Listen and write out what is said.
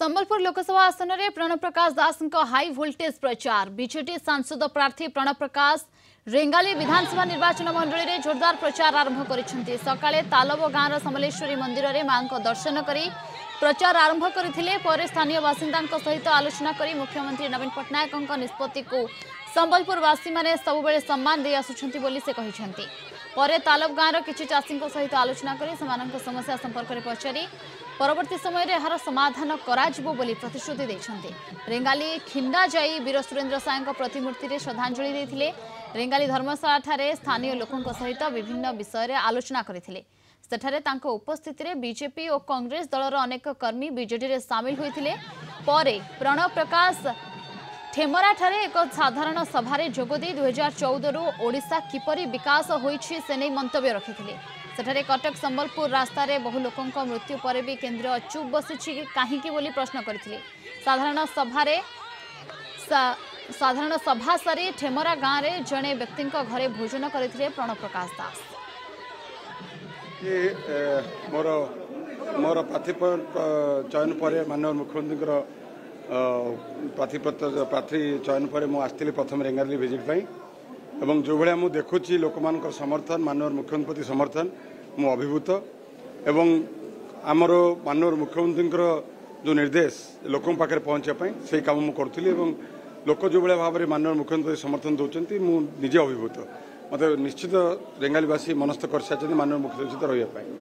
संबलपुर लोकसभा आसन में प्रणव प्रकाश दास high voltage प्रचार। बीजेडी सांसद प्रार्थी प्रणव प्रकाश रेंगाली विधानसभा निर्वाचन मंडल में जोरदार प्रचार आरंभ कर सकाळे तालब गाँव समलेश्वरी मंदिर में मां दर्शन कर प्रचार आरंभ करते स्थानीय बासिंदा सहित आलोचना कर मुख्यमंत्री नवीन पट्टनायक निष्पत्ति को संबलपुरवासी मैंने सबुबले सम्मान दे आसुछंती बोली से कहते। पर तालब गाँव किसी चाषी सहित आलोचना कर समस्या संपर्क में पचारि परवर्ती समय यार समाधान कराजिबो बोली प्रतिश्रुति देछन्ते। रेंगाली खिंडा जाई वीर सुरेंद्र साय प्रतिमूर्ति में श्रद्धांजलि देथिले। रेंगाली धर्मशाला ठारे स्थानीय लोकों सहित विभिन्न विषय आलोचना करथिले। सेठारे तांको उपस्थिति में बीजेपी और कांग्रेस दलर अनेक कर्मी बीजेडी रे शामिल होइथिले। परे प्रणव प्रकाश ठेमरा ठारे एक साधारण सभारे जोगदी 2014 रु ओडिशा किपरि विकास होइछि से नहीं मंतव्य रखिथिले। सेठारे कटक संबलपुर रास्ता रे बहु लोकों मृत्यु पर भी केंद्र चुप बसी कहीं बोली प्रश्न करथिले। साधारण सभा सारी ठेमरा गाँव में जड़े व्यक्ति घरे भोजन करथिले प्रणव प्रकाश दास। मोर प्रार्थी चयन पर माननीय मुख्यमंत्री प्रार्थी चयन पर मुझे प्रथम रेंगाली विजिट पाई एवं जो भाया मुझे देखुची लोक समर्थन माननीय मुख्यमंत्री समर्थन मु अभिभूत एवं आमर माननीय मुख्यमंत्री जो निर्देश लोकों पाखे पहुँचापी से कम मुझे करुँगी लोक जो भाया भाव में माननीय मुख्यमंत्री समर्थन दौरान मुझे अभिभूत मत निश्चित रेंगालीवासी मनस्थ कर सारी माननीय मुख्यमंत्री सहित रही।